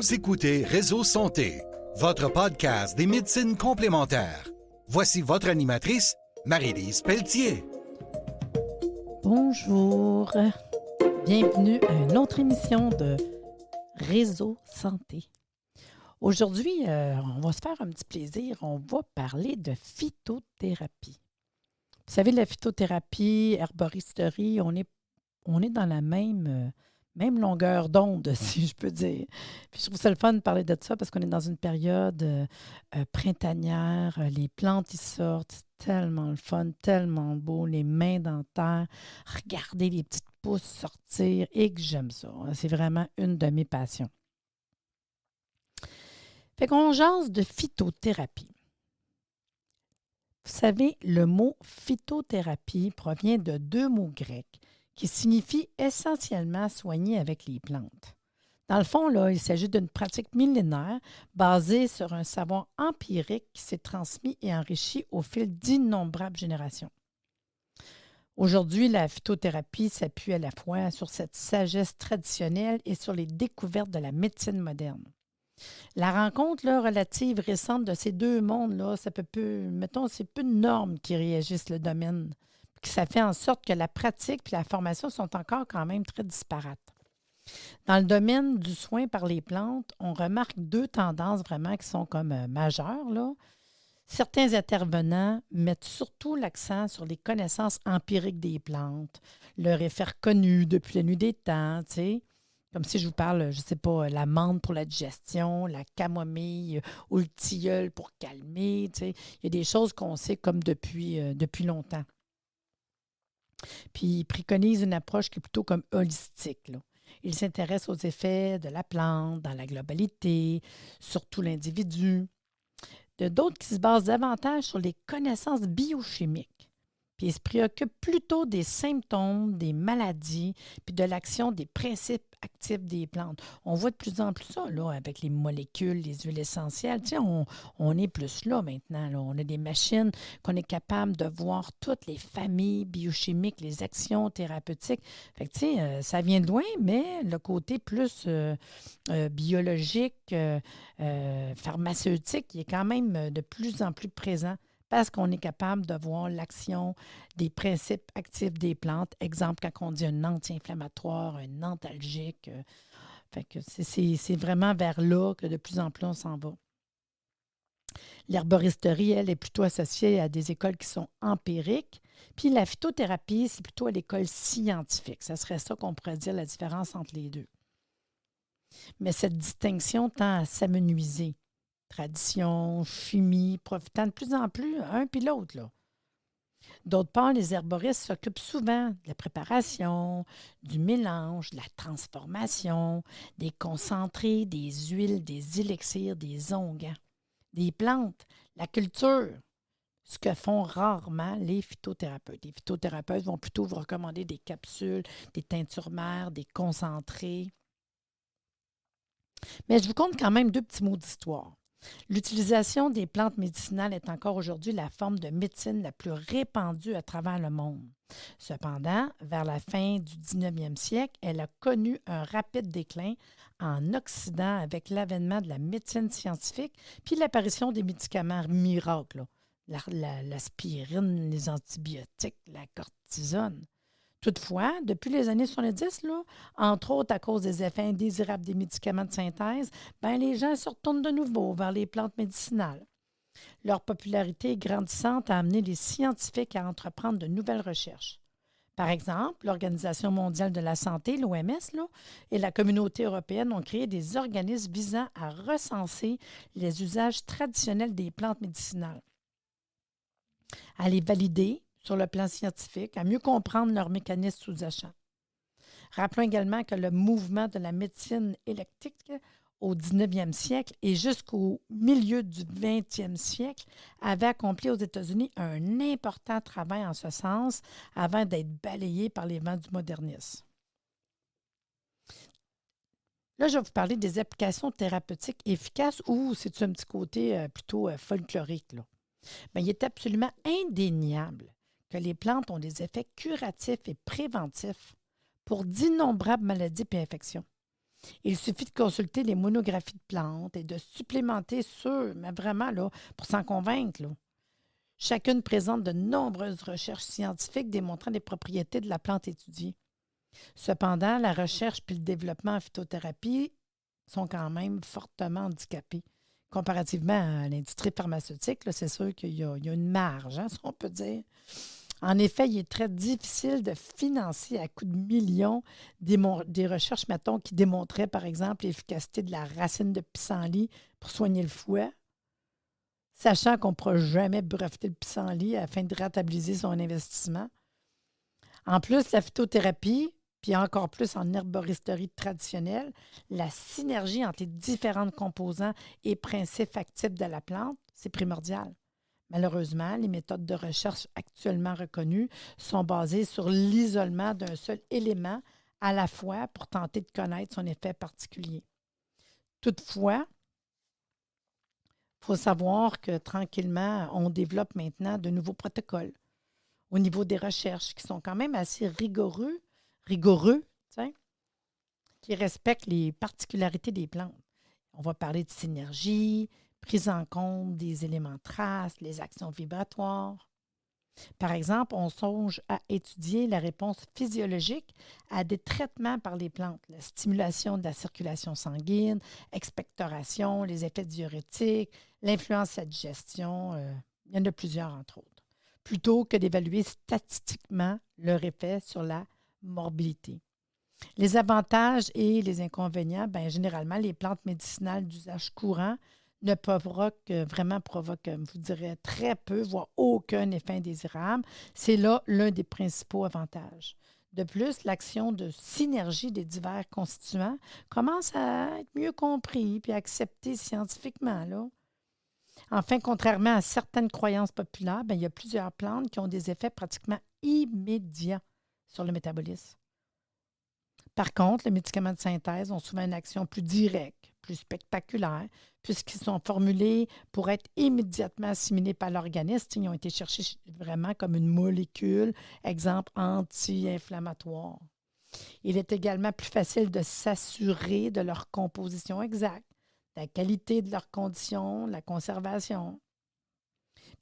Vous écoutez Réseau Santé, votre podcast des médecines complémentaires. Voici votre animatrice, Marie-Lise Pelletier. Bonjour, bienvenue à une autre émission de Réseau Santé. Aujourd'hui, on va se faire un petit plaisir, on va parler de phytothérapie. Vous savez, la phytothérapie, herboristerie, on est dans la même longueur d'onde, si je peux dire. Puis je trouve ça le fun de parler de ça parce qu'on est dans une période printanière, les plantes, ils sortent, c'est tellement le fun, tellement beau, les mains dans la terre, regarder les petites pousses sortir et que j'aime ça. C'est vraiment une de mes passions. Fait qu'on jase de phytothérapie. Vous savez, le mot phytothérapie provient de deux mots grecs qui signifient essentiellement soigner avec les plantes. Dans le fond, là, il s'agit d'une pratique millénaire basée sur un savoir empirique qui s'est transmis et enrichi au fil d'innombrables générations. Aujourd'hui, la phytothérapie s'appuie à la fois sur cette sagesse traditionnelle et sur les découvertes de la médecine moderne. La rencontre là, relative récente de ces deux mondes, ça c'est peu de normes qui réagissent le domaine. Puis ça fait en sorte que la pratique et la formation sont encore quand même très disparates. Dans le domaine du soin par les plantes, on remarque deux tendances vraiment qui sont comme majeures, là. Certains intervenants mettent surtout l'accent sur les connaissances empiriques des plantes, leur effet reconnu depuis la nuit des temps, tu sais. Comme si je vous parle, je ne sais pas, la menthe pour la digestion, la camomille ou le tilleul pour calmer. Tu sais. Il y a des choses qu'on sait comme depuis longtemps. Puis, ils préconisent une approche qui est plutôt comme holistique, là. Ils s'intéressent aux effets de la plante dans la globalité, surtout l'individu. De d'autres qui se basent davantage sur les connaissances biochimiques. Puis ils se préoccupent plutôt des symptômes, des maladies, puis de l'action des principes actifs des plantes. On voit de plus en plus ça, là, avec les molécules, les huiles essentielles. Tu sais, on est plus là maintenant. Là. On a des machines qu'on est capable de voir toutes les familles biochimiques, les actions thérapeutiques. Fait que, tu sais, ça vient de loin, mais le côté plus biologique, pharmaceutique, il est quand même de plus en plus présent. Parce qu'on est capable de voir l'action des principes actifs des plantes. Exemple, quand on dit un anti-inflammatoire, un antalgique. Fait que c'est vraiment vers là que de plus en plus on s'en va. L'herboristerie, elle, est plutôt associée à des écoles qui sont empiriques. Puis la phytothérapie, c'est plutôt à l'école scientifique. Ça serait ça qu'on pourrait dire la différence entre les deux. Mais cette distinction tend à s'amenuiser. Tradition, chimie, profitant de plus en plus un puis l'autre. Là. D'autre part, les herboristes s'occupent souvent de la préparation, du mélange, de la transformation, des concentrés, des huiles, des élixirs, des onguents, des plantes, la culture, ce que font rarement les phytothérapeutes. Les phytothérapeutes vont plutôt vous recommander des capsules, des teintures mères, des concentrés. Mais je vous conte quand même deux petits mots d'histoire. L'utilisation des plantes médicinales est encore aujourd'hui la forme de médecine la plus répandue à travers le monde. Cependant, vers la fin du 19e siècle, elle a connu un rapide déclin en Occident avec l'avènement de la médecine scientifique puis l'apparition des médicaments miracles, l'aspirine, les antibiotiques, la cortisone. Toutefois, depuis les années 70, là, entre autres à cause des effets indésirables des médicaments de synthèse, les gens se retournent de nouveau vers les plantes médicinales. Leur popularité grandissante a amené les scientifiques à entreprendre de nouvelles recherches. Par exemple, l'Organisation mondiale de la santé, l'OMS, et la Communauté européenne ont créé des organismes visant à recenser les usages traditionnels des plantes médicinales, à les valider sur le plan scientifique, à mieux comprendre leurs mécanismes sous-jacents. Rappelons également que le mouvement de la médecine électrique au 19e siècle et jusqu'au milieu du 20e siècle avait accompli aux États-Unis un important travail en ce sens avant d'être balayé par les vents du modernisme. Là, je vais vous parler des applications thérapeutiques efficaces ou c'est un petit côté plutôt folklorique. Là. Il est absolument indéniable que les plantes ont des effets curatifs et préventifs pour d'innombrables maladies et infections. Il suffit de consulter les monographies de plantes et de supplémenter mais vraiment, là, pour s'en convaincre, là. Chacune présente de nombreuses recherches scientifiques démontrant les propriétés de la plante étudiée. Cependant, la recherche puis le développement en phytothérapie sont quand même fortement handicapés. Comparativement à l'industrie pharmaceutique, là, c'est sûr qu'il y a une marge, hein, si on peut dire. En effet, il est très difficile de financer à coût de millions des recherches, mettons, qui démontraient, par exemple, l'efficacité de la racine de pissenlit pour soigner le fouet, sachant qu'on ne pourra jamais breveter le pissenlit afin de rentabiliser son investissement. En plus, la phytothérapie, puis encore plus en herboristerie traditionnelle, la synergie entre les différents composants et principes actifs de la plante, c'est primordial. Malheureusement, les méthodes de recherche actuellement reconnues sont basées sur l'isolement d'un seul élément à la fois pour tenter de connaître son effet particulier. Toutefois, il faut savoir que tranquillement, on développe maintenant de nouveaux protocoles au niveau des recherches qui sont quand même assez rigoureux, qui respectent les particularités des plantes. On va parler de synergie, prise en compte des éléments traces, les actions vibratoires. Par exemple, on songe à étudier la réponse physiologique à des traitements par les plantes, la stimulation de la circulation sanguine, expectoration, les effets diurétiques, l'influence de la digestion, il y en a plusieurs entre autres, plutôt que d'évaluer statistiquement leur effet sur la morbidité. Les avantages et les inconvénients, bien, généralement, les plantes médicinales d'usage courant ne vraiment provoquent, je vous dirais, très peu, voire aucun effet indésirable. C'est là l'un des principaux avantages. De plus, l'action de synergie des divers constituants commence à être mieux compris et accepté scientifiquement, là. Enfin, contrairement à certaines croyances populaires, bien, il y a plusieurs plantes qui ont des effets pratiquement immédiats sur le métabolisme. Par contre, les médicaments de synthèse ont souvent une action plus directe, plus spectaculaire, puisqu'ils sont formulés pour être immédiatement assimilés par l'organisme. Ils ont été cherchés vraiment comme une molécule, exemple anti-inflammatoire. Il est également plus facile de s'assurer de leur composition exacte, de la qualité de leurs conditions, de la conservation.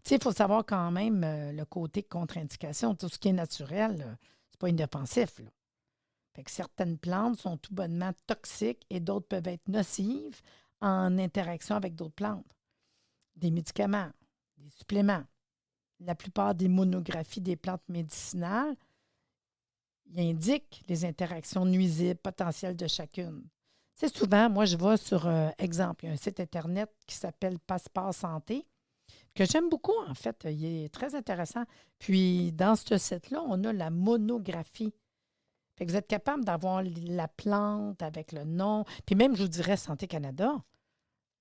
Puis, il faut savoir quand même le côté contre-indication. Tout ce qui est naturel, ce n'est pas inoffensif, là. Fait que certaines plantes sont tout bonnement toxiques et d'autres peuvent être nocives en interaction avec d'autres plantes. Des médicaments, des suppléments. La plupart des monographies des plantes médicinales indiquent les interactions nuisibles potentielles de chacune. C'est souvent, moi, je vais sur, exemple, il y a un site Internet qui s'appelle Passeport Santé, que j'aime beaucoup, en fait. Il est très intéressant. Puis, dans ce site-là, on a la monographie. Fait que vous êtes capable d'avoir la plante avec le nom. Puis même, je vous dirais, Santé Canada,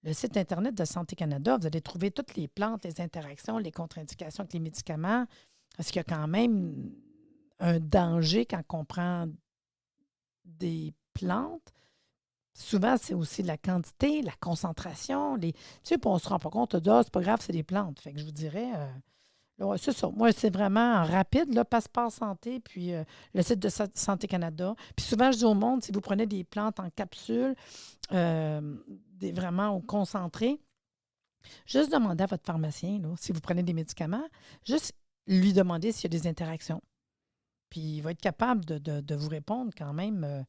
le site Internet de Santé Canada, vous allez trouver toutes les plantes, les interactions, les contre-indications avec les médicaments. Parce qu'il y a quand même un danger quand on prend des plantes. Souvent, c'est aussi la quantité, la concentration. Tu sais, puis on ne se rend pas compte, c'est pas grave, c'est des plantes. Fait que je vous dirais... ouais, c'est ça. Moi, c'est vraiment rapide, là, Passeport Santé, puis le site de Santé Canada. Puis souvent, je dis au monde, si vous prenez des plantes en capsule, vraiment au concentré, juste demandez à votre pharmacien, là, si vous prenez des médicaments, juste lui demander s'il y a des interactions. Puis il va être capable de vous répondre quand même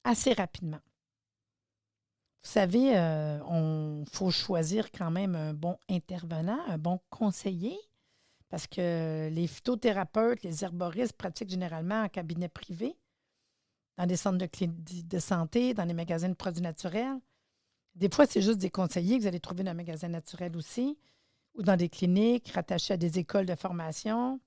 assez rapidement. Vous savez, faut choisir quand même un bon intervenant, un bon conseiller. Parce que les phytothérapeutes, les herboristes pratiquent généralement en cabinet privé, dans des centres de santé, dans les magasins de produits naturels. Des fois, c'est juste des conseillers que vous allez trouver dans un magasin naturel aussi, ou dans des cliniques rattachées à des écoles de formation.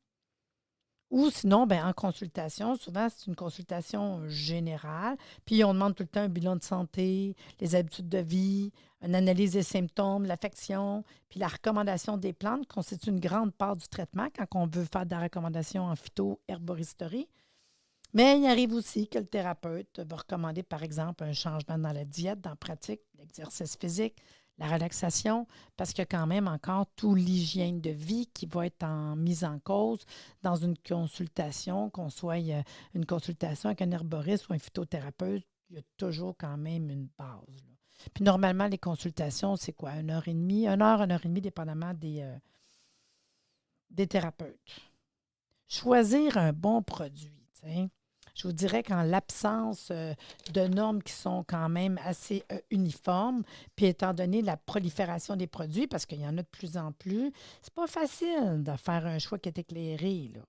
Ou sinon, bien, en consultation, souvent, c'est une consultation générale. Puis, on demande tout le temps un bilan de santé, les habitudes de vie, une analyse des symptômes, l'affection. Puis, la recommandation des plantes constitue une grande part du traitement quand on veut faire des recommandations en phyto-herboristerie. Mais il arrive aussi que le thérapeute va recommander, par exemple, un changement dans la diète, dans la pratique, l'exercice physique, la relaxation, parce qu'il y a quand même encore tout l'hygiène de vie qui va être mise en cause dans une consultation, qu'on soit une consultation avec un herboriste ou un phytothérapeute il y a toujours quand même une base, là. Puis normalement, les consultations, c'est quoi? 1 heure et demie, 1 heure et demie, dépendamment des thérapeutes. Choisir un bon produit, tu sais. Je vous dirais qu'en l'absence de normes qui sont quand même assez uniformes, puis étant donné la prolifération des produits, parce qu'il y en a de plus en plus, c'est pas facile de faire un choix qui est éclairé, là.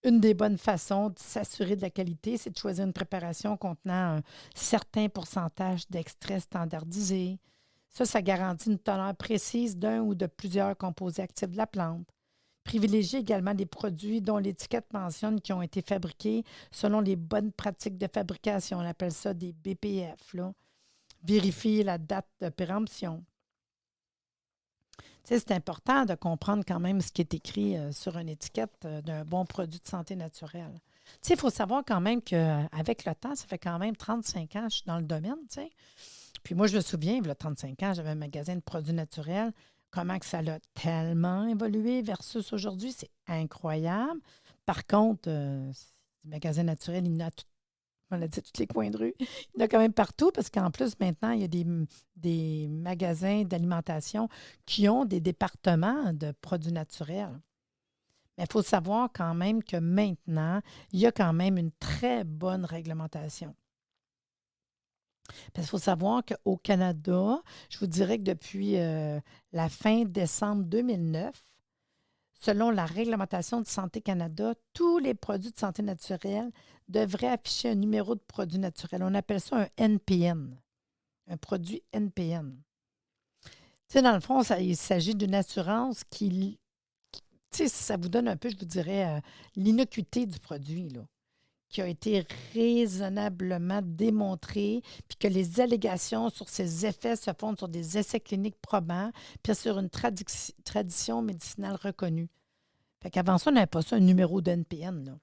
Une des bonnes façons de s'assurer de la qualité, c'est de choisir une préparation contenant un certain pourcentage d'extraits standardisés. Ça garantit une teneur précise d'un ou de plusieurs composés actifs de la plante. Privilégier également des produits dont l'étiquette mentionne qu'ils ont été fabriqués selon les bonnes pratiques de fabrication. On appelle ça des BPF, là. Vérifier la date de péremption. Tu sais, c'est important de comprendre quand même ce qui est écrit sur une étiquette d'un bon produit de santé naturelle. Tu sais, il faut savoir quand même qu'avec le temps, ça fait quand même 35 ans que je suis dans le domaine, tu sais. Puis moi, je me souviens, il y a 35 ans, j'avais un magasin de produits naturels. Comment que ça a tellement évolué versus aujourd'hui, c'est incroyable. Par contre, le magasin naturel, il y en a on l'a dit, à tous les coins de rue. Il y en a quand même partout parce qu'en plus, maintenant, il y a des magasins d'alimentation qui ont des départements de produits naturels. Mais il faut savoir quand même que maintenant, il y a quand même une très bonne réglementation. Parce qu'il faut savoir qu'au Canada, je vous dirais que depuis la fin décembre 2009, selon la réglementation de Santé Canada, tous les produits de santé naturelle devraient afficher un numéro de produit naturel. On appelle ça un NPN, un produit NPN. Tu sais, dans le fond, il s'agit d'une assurance tu sais, ça vous donne un peu, je vous dirais, l'innocuité du produit, là, qui a été raisonnablement démontrée, puis que les allégations sur ses effets se fondent sur des essais cliniques probants, puis sur une tradition médicinale reconnue. Fait qu'avant ça, on n'avait pas ça, un numéro de NPN, là.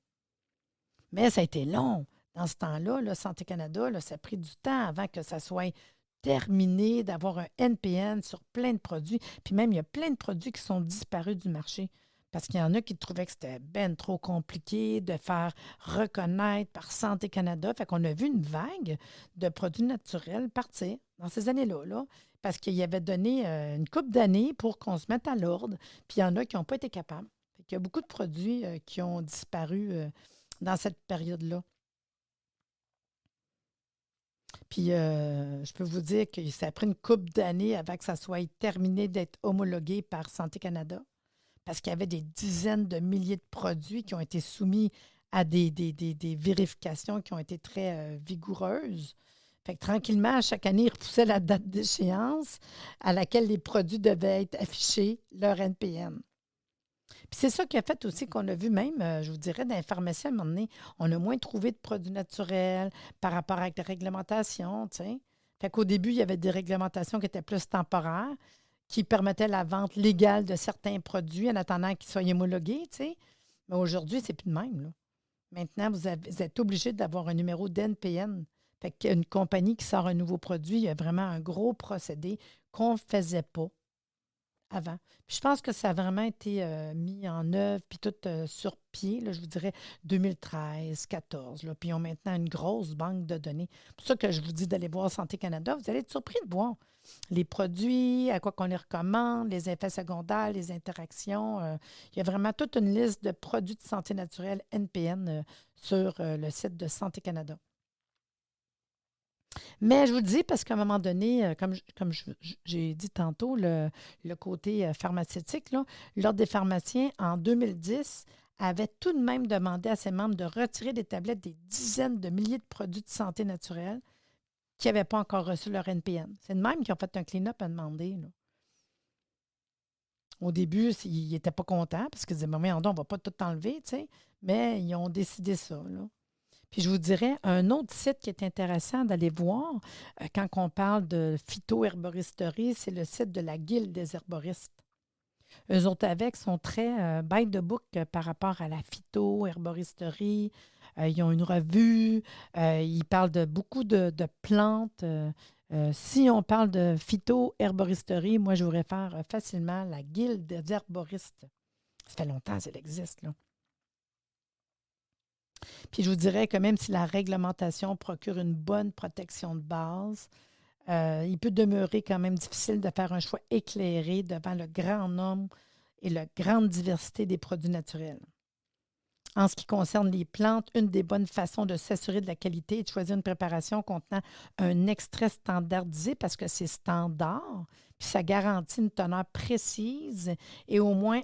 Mais ça a été long. Dans ce temps-là, là, Santé Canada, là, ça a pris du temps avant que ça soit terminé d'avoir un NPN sur plein de produits. Puis même, il y a plein de produits qui sont disparus du marché. Parce qu'il y en a qui trouvaient que c'était ben trop compliqué de faire reconnaître par Santé Canada. Fait qu'on a vu une vague de produits naturels partir dans ces années-là, là, parce qu'il y avait donné une couple d'années pour qu'on se mette à l'ordre. Puis il y en a qui n'ont pas été capables. Fait qu'il y a beaucoup de produits qui ont disparu dans cette période-là. Puis, je peux vous dire que ça a pris une couple d'années avant que ça soit terminé d'être homologué par Santé Canada, parce qu'il y avait des dizaines de milliers de produits qui ont été soumis à des vérifications qui ont été très vigoureuses. Fait que tranquillement, à chaque année, ils repoussaient la date d'échéance à laquelle les produits devaient être affichés, leur NPN. Puis c'est ça qui a fait aussi qu'on a vu même, je vous dirais, dans les pharmacies, à un moment donné, on a moins trouvé de produits naturels par rapport avec les réglementations, tu sais. Fait qu'au début, il y avait des réglementations qui étaient plus temporaires, qui permettaient la vente légale de certains produits en attendant qu'ils soient homologués, tu sais. Mais aujourd'hui, c'est plus de même, là. Maintenant, vous êtes obligé d'avoir un numéro d'NPN. Fait qu'une compagnie qui sort un nouveau produit, il y a vraiment un gros procédé qu'on ne faisait pas avant. Puis je pense que ça a vraiment été mis en œuvre, puis tout sur pied, là, je vous dirais 2013, 14. Là, puis ils ont maintenant une grosse banque de données. C'est pour ça que je vous dis d'aller voir Santé Canada. Vous allez être surpris de voir les produits, à quoi qu'on les recommande, les effets secondaires, les interactions. Il y a vraiment toute une liste de produits de santé naturelle NPN sur le site de Santé Canada. Mais je vous le dis parce qu'à un moment donné, comme j'ai dit tantôt, le côté pharmaceutique, là, l'Ordre des pharmaciens, en 2010, avait tout de même demandé à ses membres de retirer des tablettes des dizaines de milliers de produits de santé naturelle qui n'avaient pas encore reçu leur NPN. C'est de même qu'ils ont fait un clean-up à demander, là. Au début, ils n'étaient pas contents parce qu'ils disaient, mais on ne va pas tout enlever, tu sais. Mais ils ont décidé ça, là. Puis je vous dirais, un autre site qui est intéressant d'aller voir quand on parle de phytoherboristerie, c'est le site de la Guilde des herboristes. Eux autres avec sont très by the book par rapport à la phytoherboristerie. Ils ont une revue, ils parlent de beaucoup de plantes. Si on parle de phytoherboristerie, moi je vous réfère facilement à la Guilde des herboristes. Ça fait longtemps qu'elle existe, là. Puis je vous dirais que même si la réglementation procure une bonne protection de base, il peut demeurer quand même difficile de faire un choix éclairé devant le grand nombre et la grande diversité des produits naturels. En ce qui concerne les plantes, une des bonnes façons de s'assurer de la qualité est de choisir une préparation contenant un extrait standardisé parce que c'est standard, puis ça garantit une teneur précise et au moins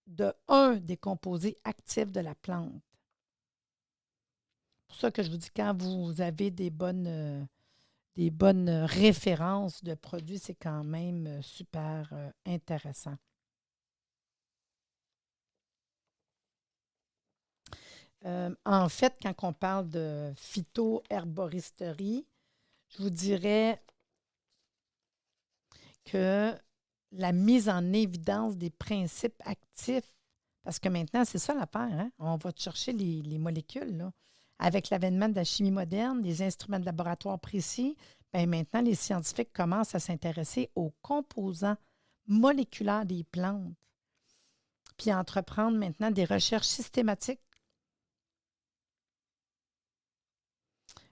de un des composés actifs de la plante. C'est pour ça que je vous dis, quand vous avez des bonnes références de produits, c'est quand même super intéressant. En fait, quand on parle de phytoherboristerie, je vous dirais que la mise en évidence des principes actifs, parce que maintenant, c'est ça l'affaire, hein? On va chercher les molécules, là. Avec l'avènement de la chimie moderne, des instruments de laboratoire précis, bien maintenant, les scientifiques commencent à s'intéresser aux composants moléculaires des plantes, puis à entreprendre maintenant des recherches systématiques.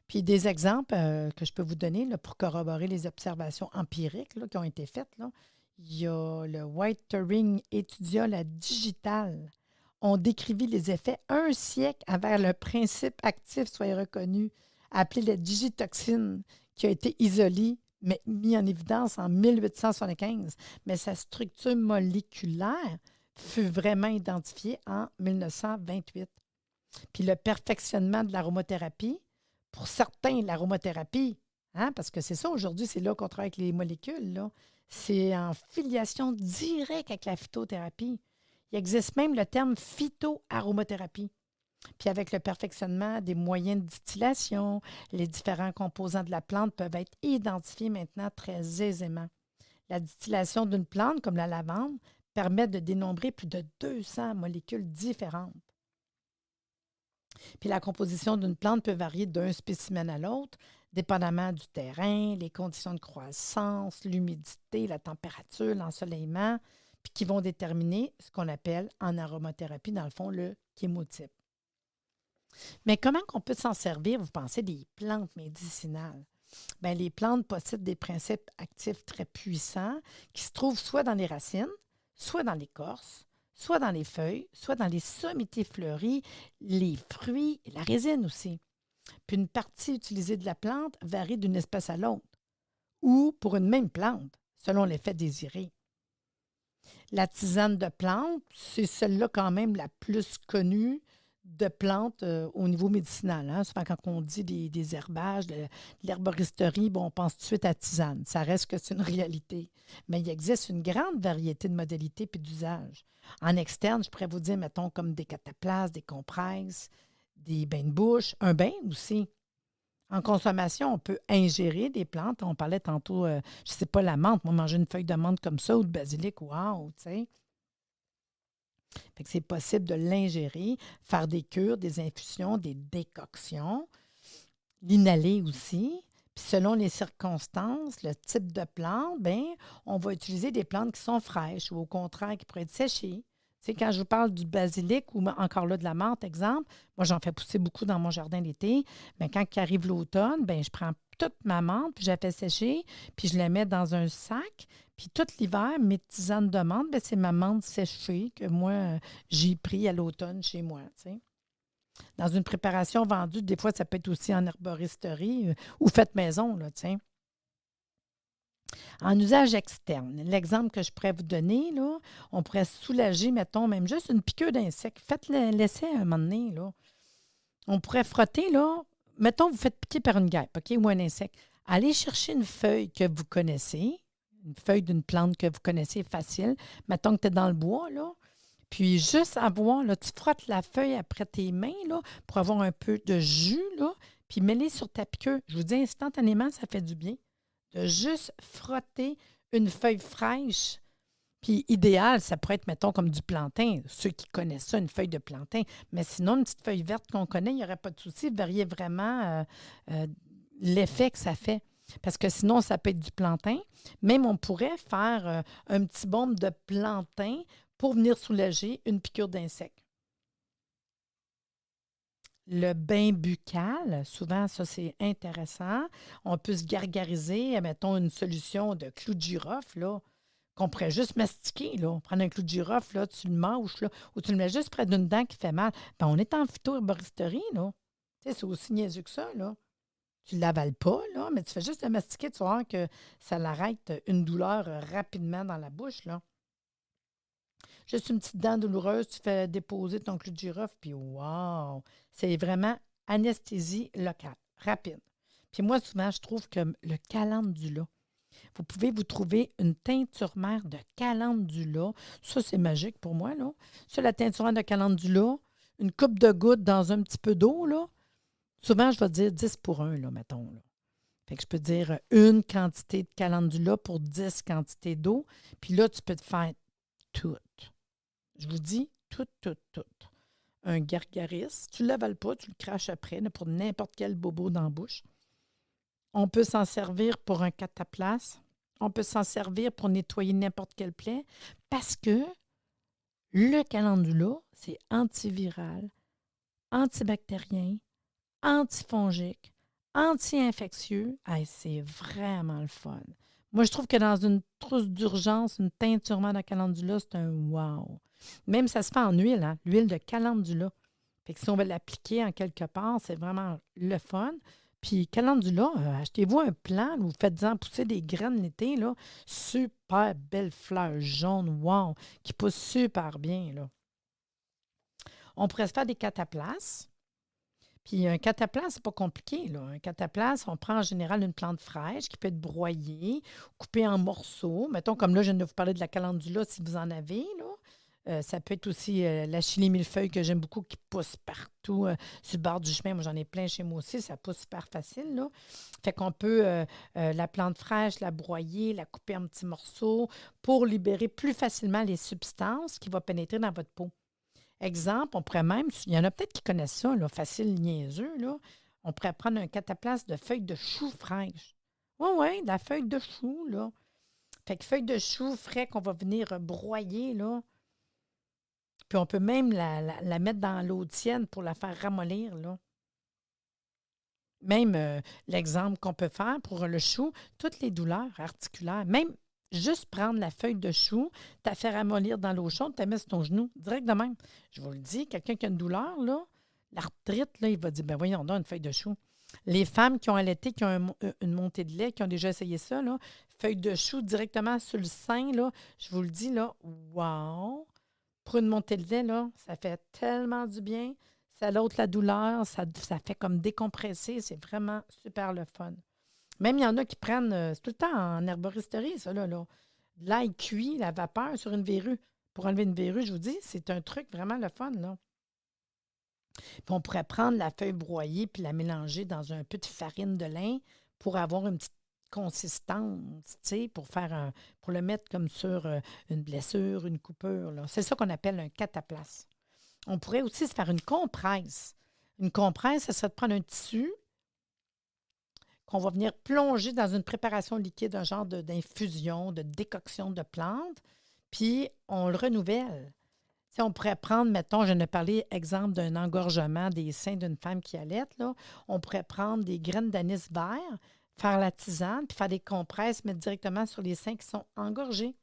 Puis des exemples que je peux vous donner là, pour corroborer les observations empiriques là, qui ont été faites. Là. Il y a le Whitering étudia la digitale. On décrivit les effets un siècle avant le principe actif soit reconnu, appelé la digitoxine, qui a été isolée, mais mis en évidence en 1875. Mais sa structure moléculaire fut vraiment identifiée en 1928. Puis le perfectionnement de l'aromathérapie, pour certains, l'aromathérapie, hein, parce que c'est ça aujourd'hui, c'est là qu'on travaille avec les molécules, là. C'est en filiation directe avec la phytothérapie. Il existe même le terme phytoaromathérapie. Puis avec le perfectionnement des moyens de distillation, les différents composants de la plante peuvent être identifiés maintenant très aisément. La distillation d'une plante, comme la lavande, permet de dénombrer plus de 200 molécules différentes. Puis la composition d'une plante peut varier d'un spécimen à l'autre, dépendamment du terrain, les conditions de croissance, l'humidité, la température, l'ensoleillement, puis qui vont déterminer ce qu'on appelle en aromathérapie, dans le fond, le chémotype. Mais comment qu'on peut s'en servir, vous pensez, des plantes médicinales? Bien, les plantes possèdent des principes actifs très puissants qui se trouvent soit dans les racines, soit dans l'écorce, soit dans les feuilles, soit dans les sommités fleuries, les fruits et la résine aussi. Puis une partie utilisée de la plante varie d'une espèce à l'autre, ou pour une même plante, selon l'effet désiré. La tisane de plante, c'est celle-là quand même la plus connue de plantes au niveau médicinal. Hein? Souvent, quand on dit des herbages, de l'herboristerie, bon, on pense tout de suite à tisane. Ça reste que c'est une réalité. Mais il existe une grande variété de modalités et d'usages. En externe, je pourrais vous dire, mettons, comme des cataplasmes, des compresses, des bains de bouche, un bain aussi. En consommation, on peut ingérer des plantes. On parlait tantôt, je ne sais pas, la menthe. Moi, manger une feuille de menthe comme ça ou de basilic, wow, tu sais. Fait que c'est possible de l'ingérer, faire des cures, des infusions, des décoctions, l'inhaler aussi. Puis selon les circonstances, le type de plante, bien, on va utiliser des plantes qui sont fraîches ou au contraire qui pourraient être séchées. Tu sais, quand je vous parle du basilic ou encore là de la menthe, exemple, moi j'en fais pousser beaucoup dans mon jardin l'été, mais quand arrive l'automne, bien, je prends toute ma menthe, puis je la fais sécher, puis je la mets dans un sac, puis tout l'hiver, mes tisanes de menthe, bien, c'est ma menthe séchée que moi, j'ai pris à l'automne chez moi, tu sais. Dans une préparation vendue, des fois, ça peut être aussi en herboristerie ou faite maison, là, tu sais. En usage externe, l'exemple que je pourrais vous donner, là, on pourrait soulager, mettons, même juste une piqûre d'insecte. Faites l'essai un moment donné, là. On pourrait frotter, là, mettons, vous faites piquer par une guêpe, OK, ou un insecte. Allez chercher une feuille que vous connaissez, une feuille d'une plante que vous connaissez facile. Mettons que tu es dans le bois, là. Puis juste avoir, là, tu frottes la feuille après tes mains, là, pour avoir un peu de jus, là, puis mets-les sur ta piqûre. Je vous dis instantanément, ça fait du bien. De juste frotter une feuille fraîche. Puis idéal, ça pourrait être, mettons, comme du plantain. Ceux qui connaissent ça, une feuille de plantain. Mais sinon, une petite feuille verte qu'on connaît, il n'y aurait pas de souci. Vous verriez vraiment l'effet que ça fait. Parce que sinon, ça peut être du plantain. Même on pourrait faire un petit baume de plantain pour venir soulager une piqûre d'insecte. Le bain buccal, souvent, ça, c'est intéressant. On peut se gargariser, mettons, une solution de clou de girofle, là, qu'on pourrait juste mastiquer, là. Prendre un clou de girofle, là, tu le mâches, là, ou tu le mets juste près d'une dent qui fait mal. Ben, on est en phytoherboristerie, là. Tu sais, c'est aussi niaiseux que ça, là. Tu ne l'avales pas, là, mais tu fais juste le mastiquer, tu vas voir que ça l'arrête une douleur rapidement dans la bouche, là. Juste une petite dent douloureuse, tu fais déposer ton clou de girofle, puis wow! C'est vraiment anesthésie locale, rapide. Puis moi, souvent, je trouve que le calendula, vous pouvez vous trouver une teinture mère de calendula. Ça, c'est magique pour moi, là. Ça, la teinture mère de calendula, une coupe de gouttes dans un petit peu d'eau, là. Souvent, je vais dire 10 pour 1, là, mettons, là. Fait que je peux dire une quantité de calendula pour 10 quantités d'eau. Puis là, tu peux te faire tout. Je vous dis tout, tout, tout. Un gargaris, tu ne l'avales pas, tu le craches après, là, pour n'importe quel bobo dans la bouche. On peut s'en servir pour un cataplasme. On peut s'en servir pour nettoyer n'importe quelle plaie parce que le calendula, c'est antiviral, antibactérien, antifongique, anti-infectieux. Hey, c'est vraiment le fun. Moi, je trouve que dans une trousse d'urgence, une teinturement de calendula, c'est un wow. Même ça se fait en huile, hein? L'huile de calendula. Fait que si on veut l'appliquer en quelque part, c'est vraiment le fun. Puis calendula, achetez-vous un plant, vous faites-en pousser des graines l'été, là. Super belles fleurs jaunes, wow, qui poussent super bien, là. On pourrait se faire des cataplasmes. Puis un cataplasme, c'est pas compliqué, là. Un cataplasme, on prend en général une plante fraîche qui peut être broyée, coupée en morceaux. Mettons, comme là, je viens de vous parler de la calendula, si vous en avez, là. Ça peut être aussi la chili millefeuille que j'aime beaucoup qui pousse partout sur le bord du chemin. Moi, j'en ai plein chez moi aussi. Ça pousse super facile, là. Fait qu'on peut la plante fraîche, la broyer, la couper en petits morceaux pour libérer plus facilement les substances qui vont pénétrer dans votre peau. Exemple, on pourrait même, il y en a peut-être qui connaissent ça, là, facile, niaiseux, là. On pourrait prendre un cataplasme de feuilles de chou fraîches. Oui, oui, de la feuille de chou, là. Fait que feuille de chou frais qu'on va venir broyer, là. Puis on peut même la mettre dans l'eau tienne pour la faire ramollir, là. Même l'exemple qu'on peut faire pour le chou, toutes les douleurs articulaires, même juste prendre la feuille de chou, t'as fait ramollir dans l'eau chaude, t'as mis sur ton genou, direct de même. Je vous le dis, quelqu'un qui a une douleur, là, l'arthrite, là, il va dire, ben voyons, on a une feuille de chou. Les femmes qui ont allaité, qui ont une montée de lait, qui ont déjà essayé ça, là, feuille de chou directement sur le sein, là, je vous le dis, là, wow! Pour une montée de lait, là, ça fait tellement du bien. Ça l'ôte la douleur, ça fait comme décompresser. C'est vraiment super le fun. Même il y en a qui prennent, c'est tout le temps en herboristerie, ça, là. De l'ail cuit, la vapeur sur une verrue. Pour enlever une verrue, je vous dis, c'est un truc vraiment le fun, là. Puis on pourrait prendre la feuille broyée puis la mélanger dans un peu de farine de lin pour avoir une petite consistance, tu sais, pour le mettre comme sur une blessure, une coupure, là. C'est ça qu'on appelle un cataplasme. On pourrait aussi se faire une compresse. Une compresse, ça serait de prendre un tissu qu'on va venir plonger dans une préparation liquide, un genre d'infusion, de décoction de plantes, puis on le renouvelle. Tu sais, on pourrait prendre, mettons, je viens de parler, exemple d'un engorgement des seins d'une femme qui allaite, là. On pourrait prendre des graines d'anis vert, faire la tisane, puis faire des compresses, mettre directement sur les seins qui sont engorgés.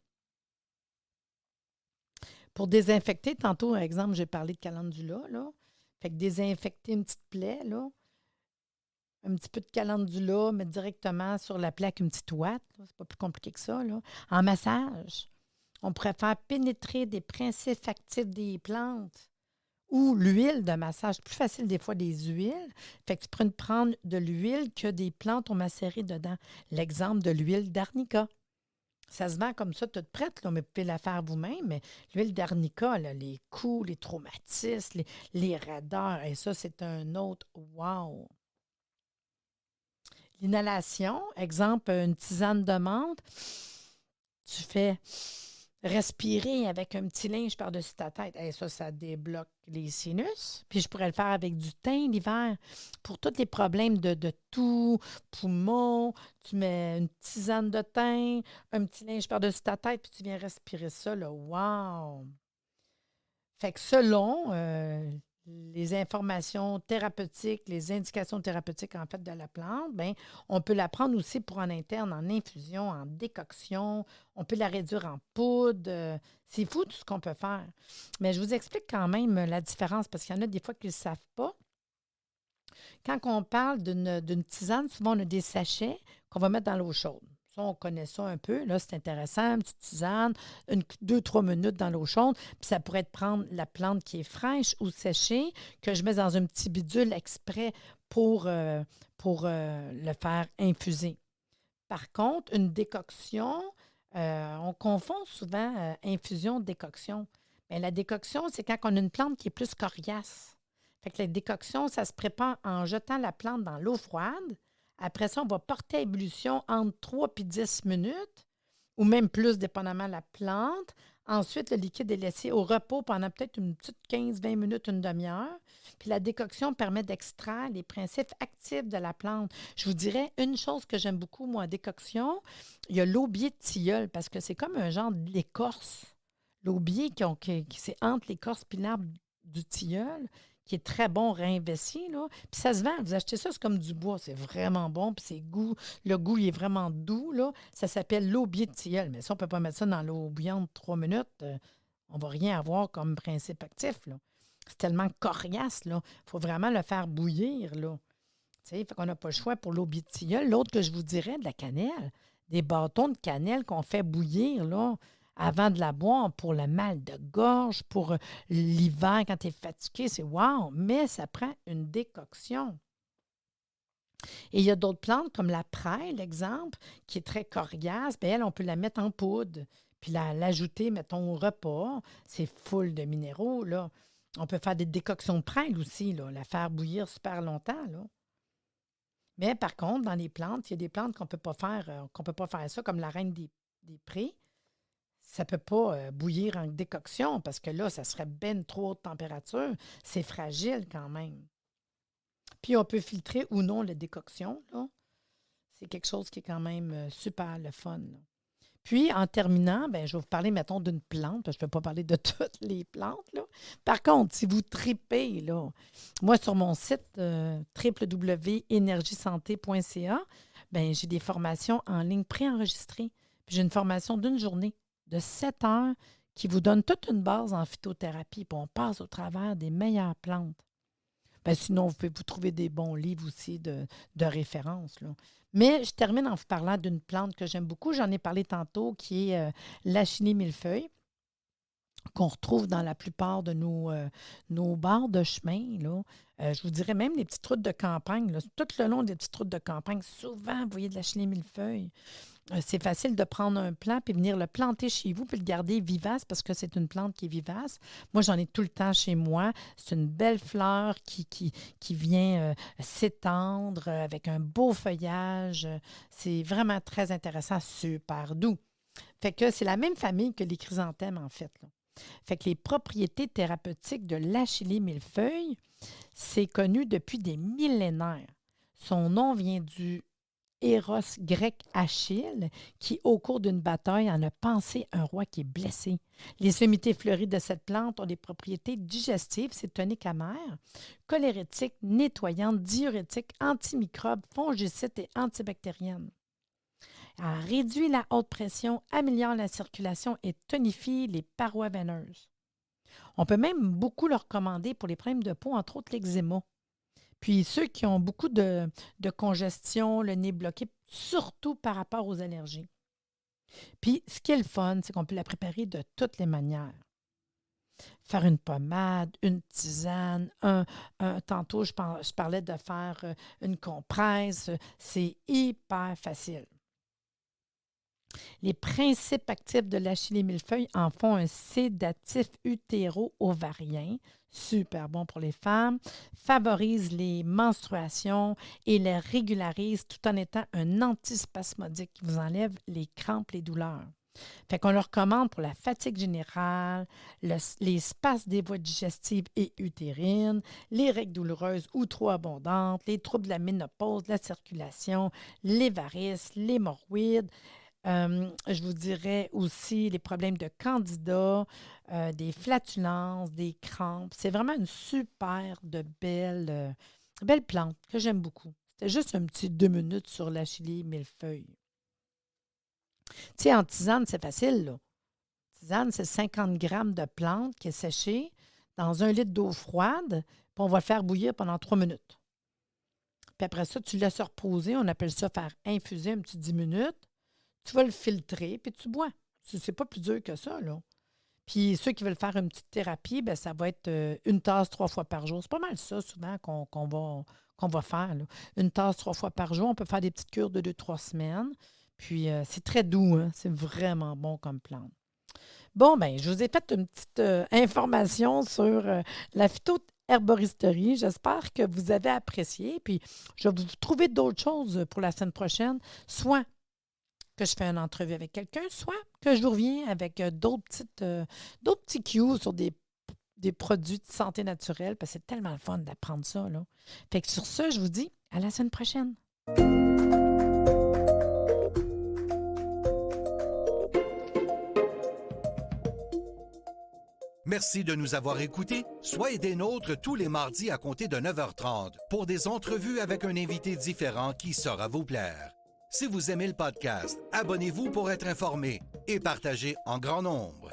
Pour désinfecter, tantôt, par exemple, j'ai parlé de calendula, là. Fait que désinfecter une petite plaie, là. Un petit peu de calendula, mettre directement sur la plaie avec une petite ouate. C'est pas plus compliqué que ça, là. En massage, on pourrait faire pénétrer des principes actifs des plantes ou l'huile de massage. C'est plus facile des fois des huiles. Fait que tu peux prendre de l'huile que des plantes ont macéré dedans. L'exemple de l'huile d'arnica. Ça se vend comme ça, toute prête, là, mais vous pouvez la faire vous-même. Mais l'huile d'arnica, là, les coups, les traumatismes, les raideurs, et ça, c'est un autre wow! L'inhalation, exemple, une tisane de menthe, tu fais respirer avec un petit linge par-dessus ta tête. Et ça débloque les sinus. Puis je pourrais le faire avec du thym l'hiver. Pour tous les problèmes de toux, poumons, tu mets une tisane de thym, un petit linge par-dessus ta tête, puis tu viens respirer ça, là. Wow! Fait que selon les informations thérapeutiques, les indications thérapeutiques en fait de la plante, bien, on peut la prendre aussi pour en interne, en infusion, en décoction. On peut la réduire en poudre. C'est fou tout ce qu'on peut faire. Mais je vous explique quand même la différence parce qu'il y en a des fois qui ne le savent pas. Quand on parle d'une tisane, souvent on a des sachets qu'on va mettre dans l'eau chaude. Ça, on connaît ça un peu. Là, c'est intéressant. Une petite tisane, 2-3 minutes dans l'eau chaude. Puis ça pourrait être prendre la plante qui est fraîche ou séchée, que je mets dans un petit bidule exprès pour le faire infuser. Par contre, une décoction, on confond souvent infusion-décoction. Mais la décoction, c'est quand on a une plante qui est plus coriace. Fait que la décoction, ça se prépare en jetant la plante dans l'eau froide. Après ça, on va porter à ébullition entre 3 et 10 minutes, ou même plus, dépendamment de la plante. Ensuite, le liquide est laissé au repos pendant peut-être une petite 15-20 minutes, une demi-heure. Puis la décoction permet d'extraire les principes actifs de la plante. Je vous dirais une chose que j'aime beaucoup, moi, en décoction, il y a l'aubier de tilleul, parce que c'est comme un genre d'écorce. L'aubier, c'est entre l'écorce et l'arbre du tilleul, qui est très bon réinvesti, là. Puis ça se vend. Vous achetez ça, c'est comme du bois. C'est vraiment bon. Puis le goût, il est vraiment doux, là. Ça s'appelle l'aubier de tilleul. Mais si on ne peut pas mettre ça dans l'eau bouillante 3 minutes, on ne va rien avoir comme principe actif, là. C'est tellement coriace, là. Il faut vraiment le faire bouillir, là. Tu sais, fait qu'on n'a pas le choix pour l'aubier de tilleul. L'autre que je vous dirais, de la cannelle. Des bâtons de cannelle qu'on fait bouillir, là, avant de la boire pour le mal de gorge, pour l'hiver quand tu es fatigué, c'est wow, mais ça prend une décoction. Et il y a d'autres plantes comme la prêle, exemple, qui est très coriace. Bien, elle, on peut la mettre en poudre, puis l'ajouter, mettons, au repas. C'est full de minéraux, là. On peut faire des décoctions de prêle aussi, là, la faire bouillir super longtemps, là. Mais par contre, dans les plantes, il y a des plantes qu'on peut pas faire ça, comme la reine des prés. Ça ne peut pas bouillir en décoction parce que là, ça serait ben trop haute température. C'est fragile quand même. Puis, on peut filtrer ou non la décoction, là. C'est quelque chose qui est quand même super le fun, là. Puis, en terminant, ben, je vais vous parler, mettons, d'une plante. Je ne peux pas parler de toutes les plantes, là. Par contre, si vous tripez, là, moi, sur mon site www.energiesanté.ca, ben, j'ai des formations en ligne préenregistrées. Puis, j'ai une formation d'une journée de 7 heures qui vous donne toute une base en phytothérapie. Puis, on passe au travers des meilleures plantes. Ben, sinon, vous pouvez vous trouver des bons livres aussi de référence, là. Mais je termine en vous parlant d'une plante que j'aime beaucoup. J'en ai parlé tantôt, qui est l'Achillée millefeuille, qu'on retrouve dans la plupart de nos bords de chemin, là. Je vous dirais même les petites routes de campagne, là. Tout le long des petites routes de campagne, souvent, vous voyez de l'Achillée millefeuille. C'est facile de prendre un plant puis venir le planter chez vous puis le garder vivace parce que c'est une plante qui est vivace. Moi, j'en ai tout le temps chez moi. C'est une belle fleur qui vient s'étendre avec un beau feuillage. C'est vraiment très intéressant, super doux. Fait que c'est la même famille que les chrysanthèmes, en fait, là. Fait que les propriétés thérapeutiques de l'Achillée millefeuille, c'est connu depuis des millénaires. Son nom vient du Héros grec Achille, qui, au cours d'une bataille, en a pansé un roi qui est blessé. Les sommités fleuries de cette plante ont des propriétés digestives, c'est tonique amer, cholérétique, nettoyante, diurétique, antimicrobe, fongicide et antibactérienne. Elle réduit la haute pression, améliore la circulation et tonifie les parois veineuses. On peut même beaucoup le recommander pour les problèmes de peau, entre autres l'eczéma. Puis ceux qui ont beaucoup de congestion, le nez bloqué, surtout par rapport aux allergies. Puis ce qui est le fun, c'est qu'on peut la préparer de toutes les manières. Faire une pommade, une tisane, tantôt je parlais de faire une compresse, c'est hyper facile. Les principes actifs de l'Achillée millefeuille en font un sédatif utéro-ovarien, super bon pour les femmes, favorise les menstruations et les régularise tout en étant un antispasmodique qui vous enlève les crampes, les douleurs. Fait qu'on le recommande pour la fatigue générale, les spasmes des voies digestives et utérines, les règles douloureuses ou trop abondantes, les troubles de la ménopause, de la circulation, les varices, l'hémorroïde. Je vous dirais aussi les problèmes de candida, des flatulences, des crampes. C'est vraiment une super de belle plante que j'aime beaucoup. C'était juste un petit 2 minutes sur l'achillée millefeuille. Tu sais, en tisane, c'est facile, là. Tisane, c'est 50 grammes de plante qui est séchée dans 1 litre d'eau froide, puis on va le faire bouillir pendant 3 minutes. Puis après ça, tu le laisses reposer. On appelle ça faire infuser un petit 10 minutes. Tu vas le filtrer, puis tu bois. C'est pas plus dur que ça, là. Puis ceux qui veulent faire une petite thérapie, bien, ça va être 1 tasse 3 fois par jour. C'est pas mal ça, souvent, qu'on va faire, là. 1 tasse 3 fois par jour. On peut faire des petites cures de 2-3 semaines. Puis c'est très doux, hein? C'est vraiment bon comme plante. Bon, bien, je vous ai fait une petite information sur la phytoherboristerie. J'espère que vous avez apprécié. Puis je vais vous trouver d'autres choses pour la semaine prochaine, soit que je fais une entrevue avec quelqu'un, soit que je vous reviens avec d'autres petits cues sur des produits de santé naturelle, parce que c'est tellement le fun d'apprendre ça, là. Fait que sur ce, je vous dis à la semaine prochaine. Merci de nous avoir écoutés. Soyez des nôtres tous les mardis à compter de 9h30 pour des entrevues avec un invité différent qui saura vous plaire. Si vous aimez le podcast, abonnez-vous pour être informé et partagez en grand nombre.